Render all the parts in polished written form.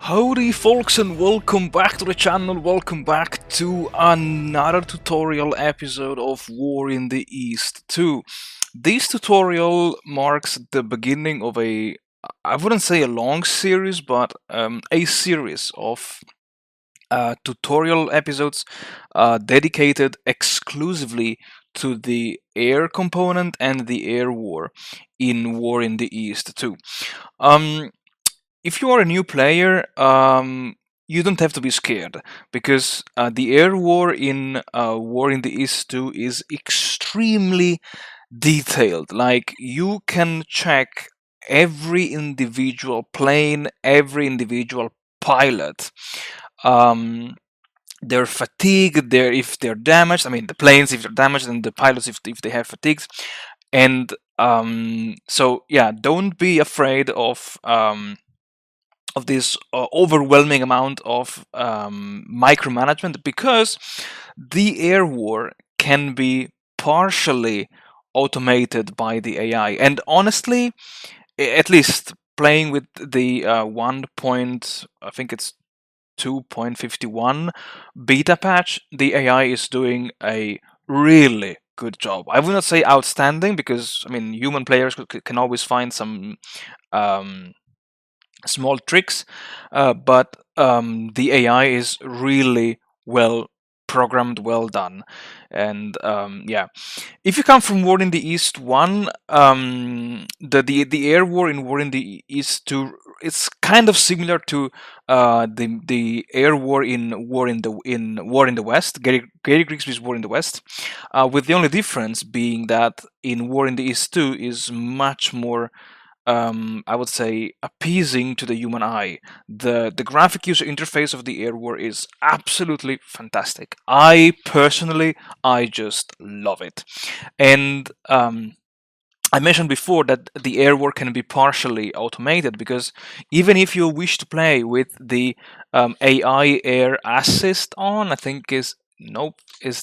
Howdy folks, and welcome back to the channel, welcome back to another tutorial episode of War in the East 2. This tutorial marks the beginning of I wouldn't say a long series, but a series of tutorial episodes dedicated exclusively to the air component and the air war in War in the East 2. If you are a new player, you don't have to be scared because the air war in War in the East 2 is extremely detailed. Like, you can check every individual plane, every individual pilot, their fatigue, if they're damaged. I mean, the planes if they're damaged, and the pilots if they have fatigues. And so yeah, don't be afraid of this overwhelming amount of micromanagement, because the air war can be partially automated by the AI. And honestly, at least playing with the I think it's 2.51 beta patch, the AI is doing a really good job. I would not say outstanding, because I mean, human players can always find some small tricks, but the AI is really well programmed, well done. And yeah, if you come from War in the East 1, the air war in War in the East 2, it's kind of similar to the air war in War in the West, Gary Grigsby's War in the West, with the only difference being that in War in the East 2 is much more, I would say, appeasing to the human eye. The graphic user interface of the air war is absolutely fantastic. I personally, I just love it. And I mentioned before that the air war can be partially automated, because even if you wish to play with the AI air assist on, I think is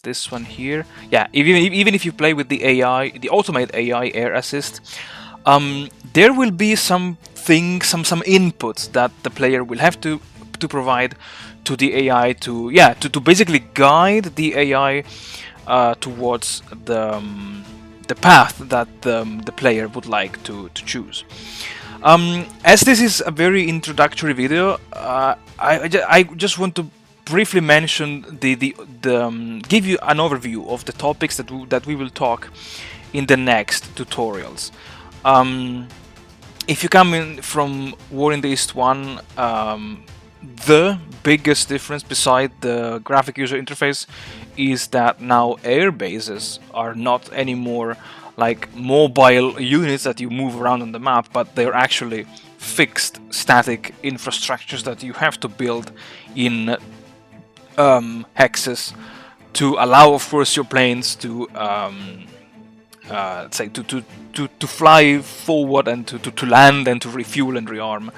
this one here? Yeah, even if you play with the AI, the automate AI air assist, there will be some inputs that the player will have to provide to the AI to basically guide the AI towards the path that the player would like to choose. As this is a very introductory video, I just want to briefly mention give you an overview of the topics that we will talk in the next tutorials. If you come in from War in the East 1, the biggest difference beside the graphic user interface is that now air bases are not anymore like mobile units that you move around on the map, but they're actually fixed static infrastructures that you have to build in hexes to allow, of course, your planes to say to fly forward, and to land, and to refuel and rearm,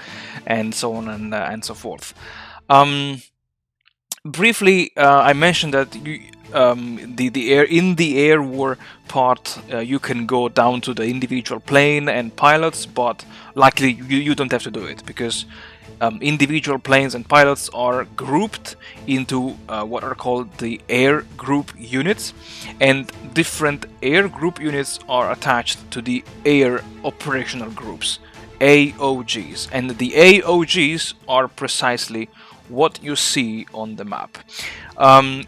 and so on and so forth. Briefly, I mentioned that the air war part, you can go down to the individual plane and pilots, but likely you don't have to do it, because individual planes and pilots are grouped into what are called the air group units, and different air group units are attached to the air operational groups, AOGs, and the AOGs are precisely what you see on the map.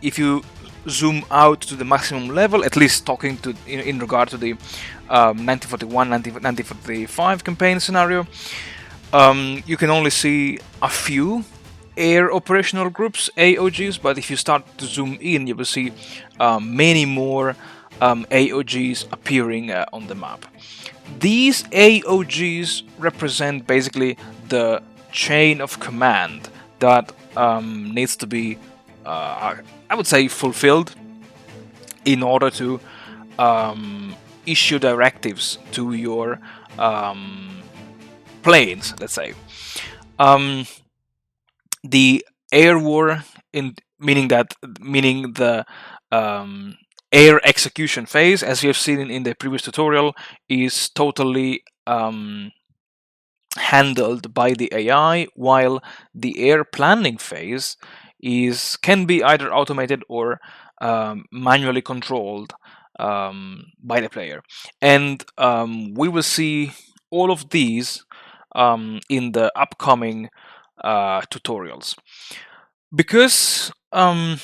If you zoom out to the maximum level, at least talking to in regard to the 1941-1945 campaign scenario, you can only see a few air operational groups, AOGs, but if you start to zoom in, you will see many more AOGs appearing on the map. These AOGs represent basically the chain of command that needs to be, I would say, fulfilled in order to issue directives to your planes, let's say. The air war, meaning the air execution phase, as we have seen in the previous tutorial, is totally handled by the AI, while the air planning phase can be either automated or manually controlled by the player. And we will see all of these in the upcoming tutorials. Because um,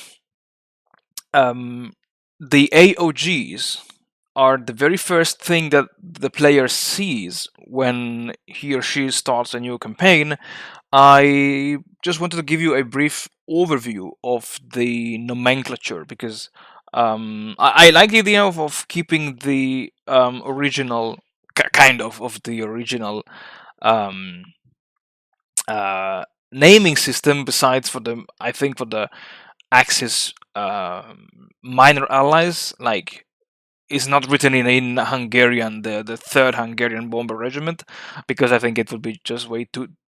the AOGs are the very first thing that the player sees when he or she starts a new campaign, I just wanted to give you a brief overview of the nomenclature, because I like the idea of keeping the original, kind of the original um, uh, naming system, besides for the, I think, for the Axis minor allies, like, is not written in Hungarian, the third Hungarian bomber regiment, because I think it would be just way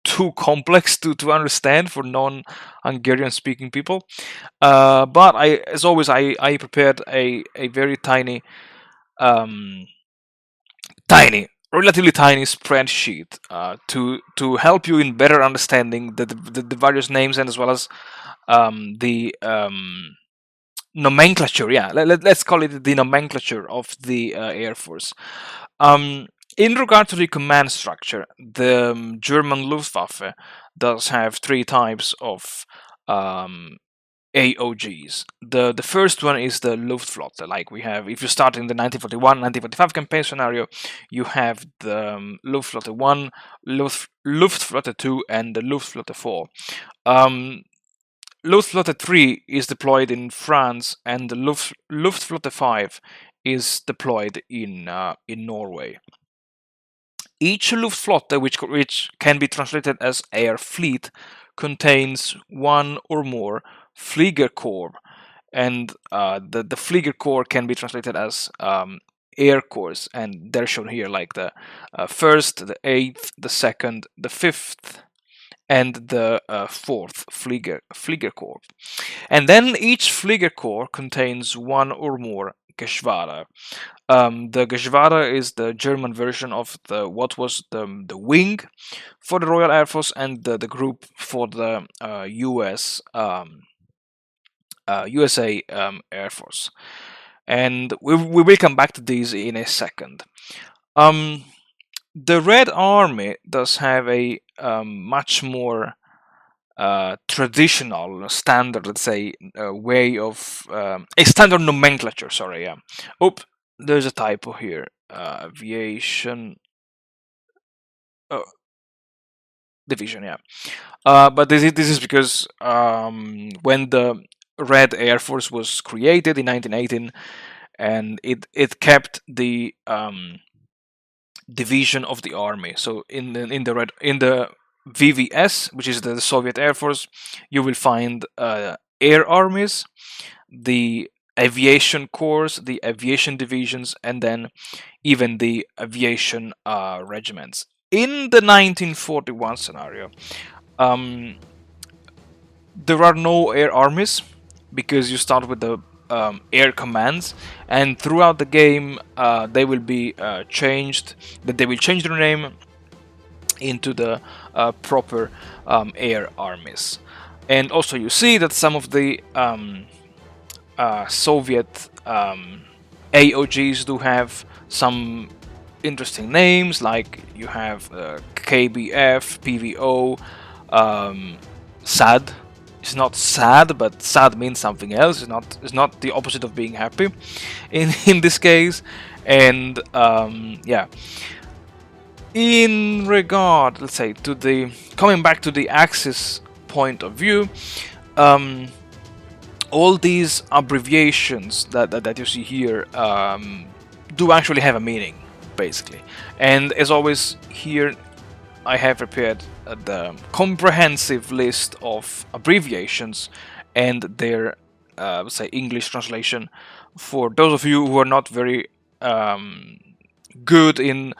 too complex to understand for non-Hungarian speaking people. But as always, I prepared a very um, relatively tiny spreadsheet to help you in better understanding the various names, and as well as the nomenclature. Yeah, let's call it the nomenclature of the Air Force. um, in regard to the command structure, the German Luftwaffe does have three types of um, AOGs. The first one is the Luftflotte. Like, we have, if you start in the 1941-1945 campaign scenario, you have the Luftflotte 1, Luftflotte 2, and the Luftflotte 4. um, Luftflotte 3 is deployed in France, and the Luftflotte 5 is deployed in Norway. Each Luftflotte, which can be translated as air fleet, contains one or more Fliegerkorps, and the Fliegerkorps can be translated as air corps, and they're shown here, like the first, the eighth, the second, the fifth, and the fourth Fliegerkorps. And then each Fliegerkorps contains one or more Geschwader. The Geschwader is the German version of what was the wing for the Royal Air Force, and the group for the USA Air Force. And we will come back to these in a second. The Red Army does have a much more traditional, standard, let's say, way of a standard nomenclature. Sorry, yeah. Oh, there's a typo here. Aviation oh, division, yeah. But this is because when the Red Air Force was created in 1918, and it kept the division of the army. So in the VVS, which is the Soviet Air Force, you will find air armies, the aviation corps, the aviation divisions, and then even the aviation regiments. In the 1941 scenario, um, there are no air armies, because you start with the air commands, and throughout the game they will be changed. That they will change their name into the proper air armies. And also, you see that some of the Soviet AOGs do have some interesting names, like you have KBF, PVO, SAD. It's not sad, but sad means something else. It's not the opposite of being happy in this case. And yeah, in regard, let's say, to the coming back to the Axis point of view, all these abbreviations that you see here do actually have a meaning, basically. And as always, here I have prepared the comprehensive list of abbreviations and their, let's say, English translation for those of you who are not very good in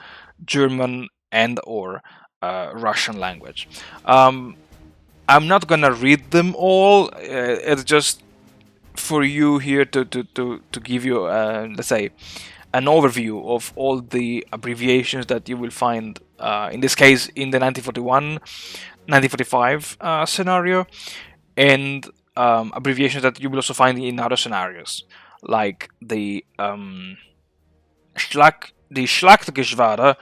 German and or Russian language. I'm not gonna read them all. It's just for you here to give you, let's say, an overview of all the abbreviations that you will find, in this case, in the 1945 scenario, and abbreviations that you will also find in other scenarios, like the Schlachtgeschwader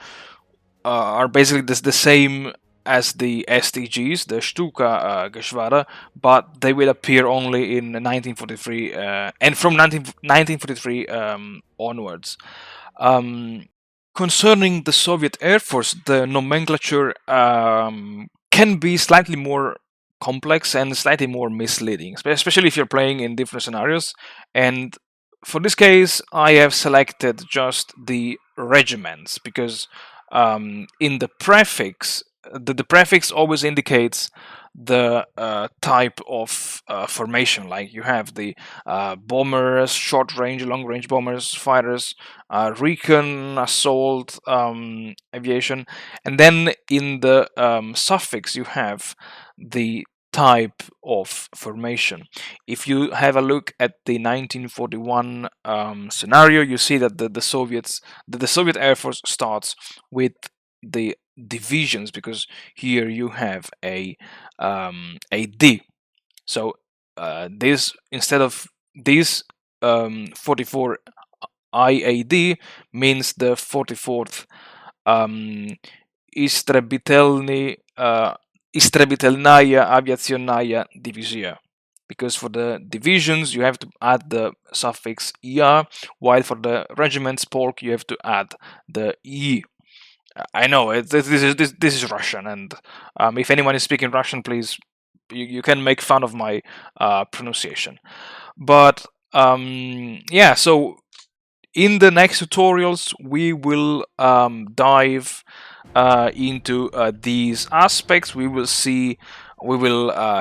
are basically the same as the STGs, the Stuka Geschwader, but they will appear only in 1943 and from 1943 onwards. Concerning the Soviet Air Force, the nomenclature can be slightly more complex and slightly more misleading, especially if you're playing in different scenarios. And for this case, I have selected just the regiments because in the prefix, the prefix always indicates the type of formation. Like you have the bombers, short range, long range bombers, fighters, recon, assault, aviation, and then in the suffix you have the type of formation. If you have a look at the 1941 scenario, you see that the Soviet Air Force starts with the divisions, because here you have a D. So this, instead of this 44 IAD, means the 44th Istrebitelnaya Aviaционная Divizia. Because for the divisions you have to add the suffix "ia", while for the regiments polk you have to add the "i". I know this is Russian, and if anyone is speaking Russian, please, you can make fun of my pronunciation. But yeah, so in the next tutorials we will dive into these aspects. We will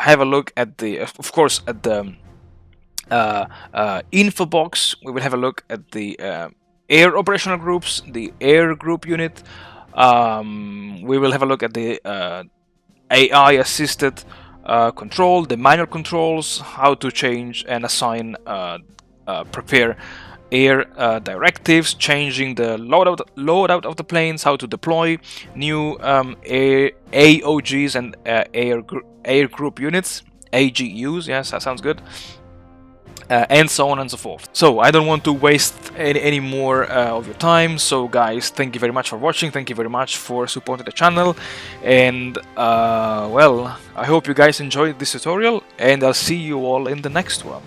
have a look at the, of course, at the info box. We will have a look at the air operational groups, the air group unit. We will have a look at the AI assisted control, the manual controls, how to change and assign, prepare air directives, changing the loadout of the planes, how to deploy new AOGs and air group units, AGUs. Yes, that sounds good. And so on and so forth. So I don't want to waste any more of your time. So guys, thank you very much for watching. Thank you very much for supporting the channel. And well, I hope you guys enjoyed this tutorial, and I'll see you all in the next one.